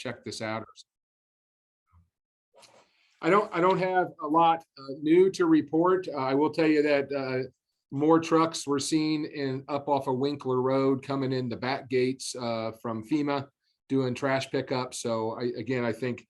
check this out. I don't have a lot new to report. I will tell you that more trucks were seen up off of Winkler Road coming in the back gates from FEMA doing trash pickup. So I think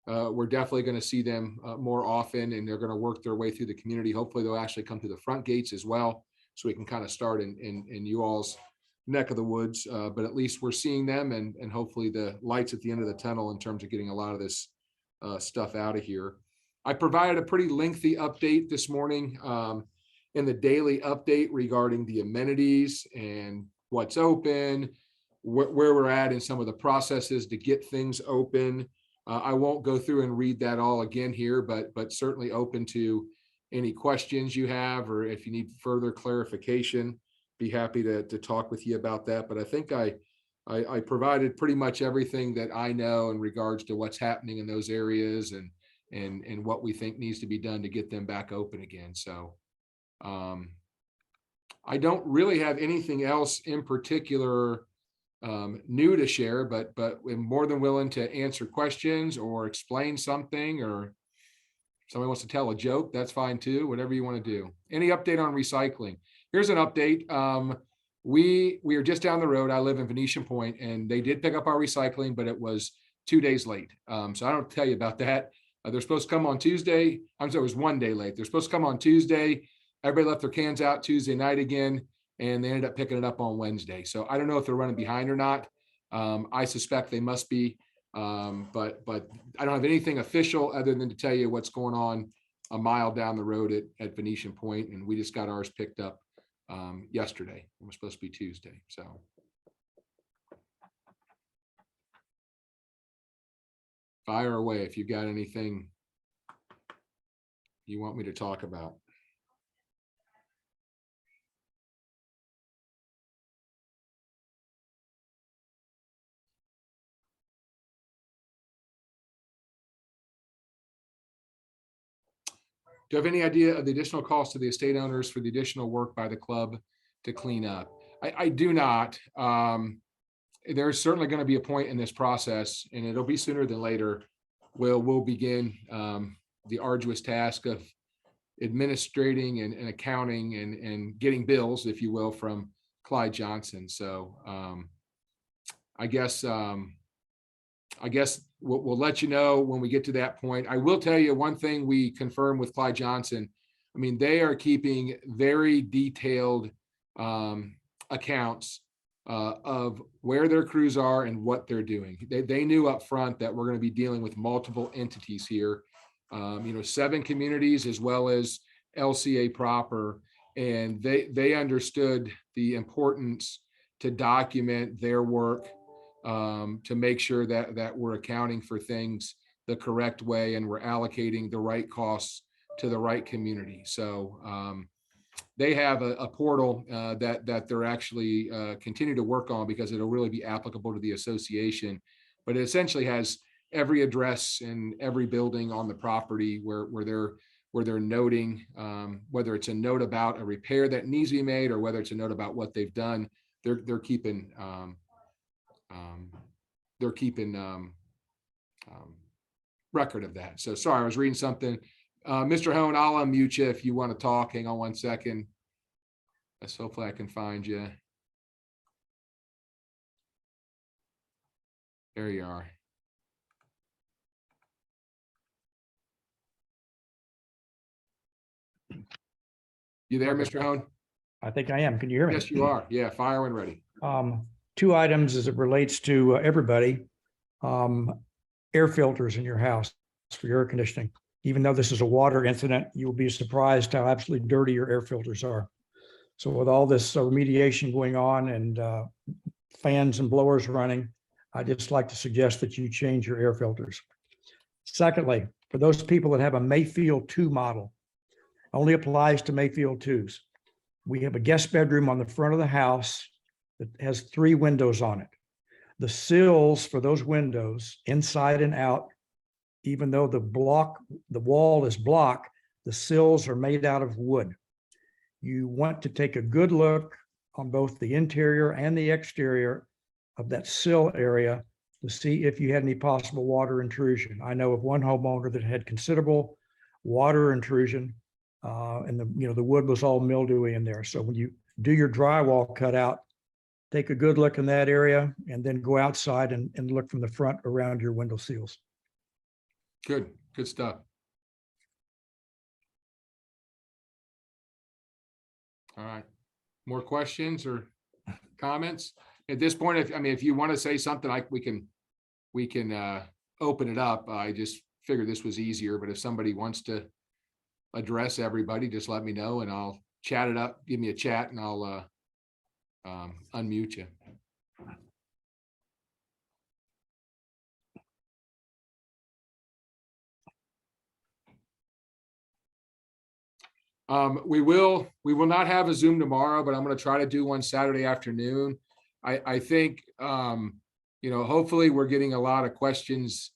we're definitely going to see them more often, and they're going to work their way through the community. Hopefully they'll actually come through the front gates as well, so we can kind of start in you all's neck of the woods. But at least we're seeing them, and hopefully the lights at the end of the tunnel in terms of getting a lot of this stuff out of here. I provided a pretty lengthy update this morning in the daily update regarding the amenities and what's open, where we're at in some of the processes to get things open. I won't go through and read that all again here, but certainly open to any questions you have, or if you need further clarification, be happy to talk with you about that. But I think I provided pretty much everything that I know in regards to what's happening in those areas and what we think needs to be done to get them back open again. So I don't really have anything else in particular new to share, but we're more than willing to answer questions or explain something, or if somebody wants to tell a joke, that's fine too, whatever you want to do. Any update on recycling? Here's an update. We are just down the road. I live in Venetian Point, and they did pick up our recycling, but it was 2 days late. So I don't tell you about that. They're supposed to come on Tuesday. I'm sorry, it was 1 day late. They're supposed to come on Tuesday. Everybody left their cans out Tuesday night again, and they ended up picking it up on Wednesday. So I don't know if they're running behind or not. I suspect they must be, but I don't have anything official other than to tell you what's going on a mile down the road at Venetian Point, and we just got ours picked up yesterday. It was supposed to be Tuesday. So fire away if you've got anything you want me to talk about. Do you have any idea of the additional cost to the estate owners for the additional work by the club to clean up? I do not. There's certainly going to be a point in this process, and it'll be sooner than later, we'll begin the arduous task of administrating and accounting and getting bills, if you will, from Clyde Johnson. So I guess we'll let you know when we get to that point. I will tell you one thing we confirmed with Clyde Johnson. I mean, they are keeping very detailed accounts of where their crews are and what they're doing. They knew up front that we're going to be dealing with multiple entities here, 7 communities as well as LCA proper. And they understood the importance to document their work, to make sure that we're accounting for things the correct way and we're allocating the right costs to the right community. So they have a portal that they're actually continue to work on, because it'll really be applicable to the association. But it essentially has every address and every building on the property where they're noting, whether it's a note about a repair that needs to be made or whether it's a note about what they've done. They're keeping record of that. So sorry, I was reading something. Mr. Hone, I'll unmute you if you want to talk. Hang on one second. Let's hopefully I can find you. There you are. You there, Mr. Hone? I think I am. Can you hear me? Yes, you are. Yeah, fire when ready. 2 items as it relates to everybody. Air filters in your house for your air conditioning. Even though this is a water incident, you'll be surprised how absolutely dirty your air filters are. So with all this remediation going on and fans and blowers running, I just like to suggest that you change your air filters. Secondly, for those people that have a Mayfield 2 model, only applies to Mayfield 2s. We have a guest bedroom on the front of the house that has 3 windows on it. The sills for those windows, inside and out, even though the wall is block, the sills are made out of wood. You want to take a good look on both the interior and the exterior of that sill area to see if you had any possible water intrusion. I know of one homeowner that had considerable water intrusion, and the wood was all mildewy in there. So when you do your drywall cutout, take a good look in that area and then go outside and look from the front around your window seals. Good stuff. All right. More questions or comments? At this point, if you want to say something, we can open it up. I just figured this was easier, but if somebody wants to address everybody, just let me know and I'll chat it up. Give me a chat and I'll unmute you. We will not have a Zoom tomorrow, but I'm going to try to do one Saturday afternoon. I think, hopefully we're getting a lot of questions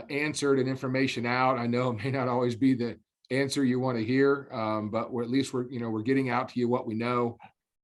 answered and information out. I know it may not always be the answer you want to hear, but at least we're getting out to you what we know,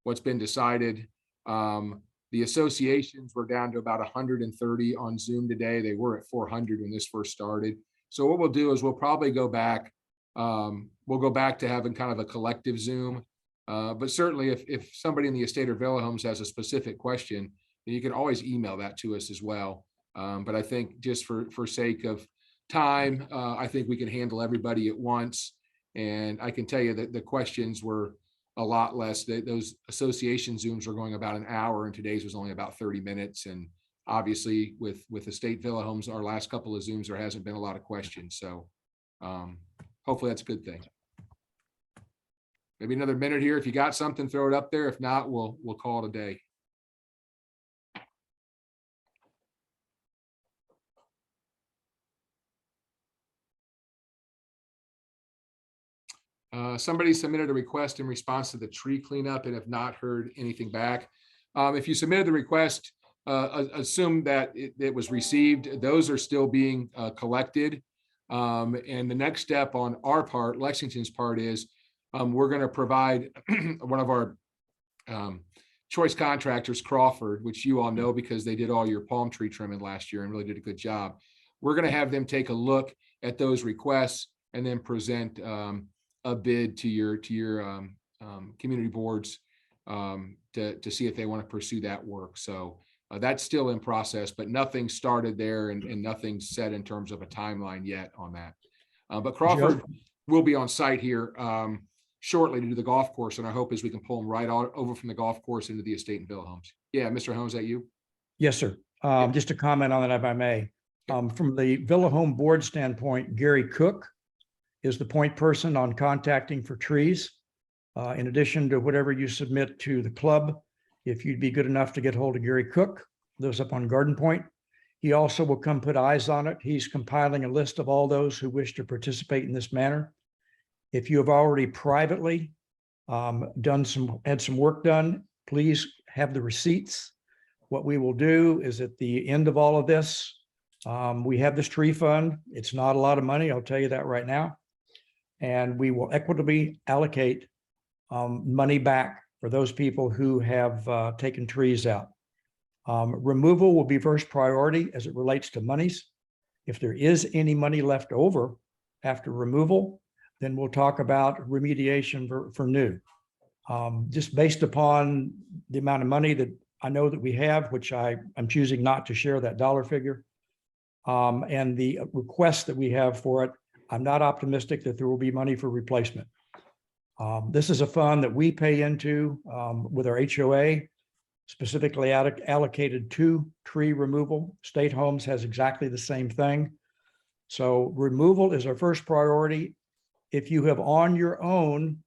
what's been decided. The associations were down to about 130 on Zoom today. They were at 400 when this first started. So what we'll do is we'll probably go back. We'll go back to having kind of a collective Zoom. But certainly if somebody in the estate or villa homes has a specific question, then you can always email that to us as well. But I think just for sake of time, I think we can handle everybody at once. And I can tell you that the questions were a lot less. Those association Zooms were going about an hour and today's was only about 30 minutes. And obviously with estate villa homes, our last couple of Zooms, there hasn't been a lot of questions. So hopefully that's a good thing. Maybe another minute here. If you got something, throw it up there. If not, we'll call it a day. Somebody submitted a request in response to the tree cleanup and have not heard anything back. If you submitted the request, assume that it was received. Those are still being collected. And the next step on our part, Lexington's part, is we're going to provide one of our choice contractors, Crawford, which you all know because they did all your palm tree trimming last year and really did a good job. We're going to have them take a look at those requests and then present a bid to your community boards to see if they want to pursue that work. So that's still in process, but nothing started there and nothing's set in terms of a timeline yet on that. But Crawford will be on site here shortly to do the golf course. And our hope is we can pull them right over from the golf course into the estate and villa homes. Yeah, Mr. Holmes, is that you? Yes, sir. Just to comment on that, if I may. From the villa home board standpoint, Gary Cook is the point person on contacting for trees. In addition to whatever you submit to the club, if you'd be good enough to get hold of Gary Cook, lives up on Garden Point. He also will come put eyes on it. He's compiling a list of all those who wish to participate in this manner. If you have already privately had some work done, please have the receipts. What we will do is at the end of all of this, we have this tree fund. It's not a lot of money, I'll tell you that right now. And we will equitably allocate money back for those people who have taken trees out. Removal will be first priority as it relates to monies. If there is any money left over after removal, then we'll talk about remediation for new. Just based upon the amount of money that I know that we have, which I'm choosing not to share that dollar figure, and the request that we have for it, I'm not optimistic that there will be money for replacement. This is a fund that we pay into with our HOA, specifically allocated to tree removal. State Homes has exactly the same thing. So removal is our first priority. If you have on your own,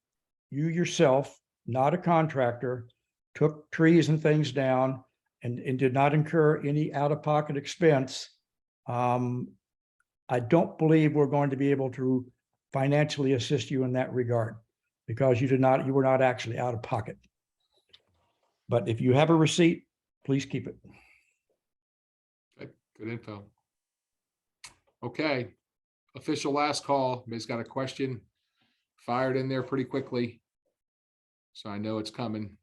you yourself, not a contractor, took trees and things down and did not incur any out-of-pocket expense, I don't believe we're going to be able to financially assist you in that regard because you were not actually out of pocket. But if you have a receipt, please keep it. Okay, good info. Okay, official last call. May's got a question fired in there pretty quickly, so I know it's coming.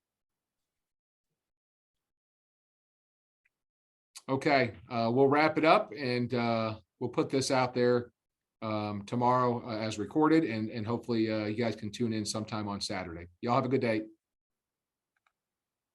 Okay, we'll wrap it up and we'll put this out there tomorrow as recorded and hopefully you guys can tune in sometime on Saturday. Y'all have a good day.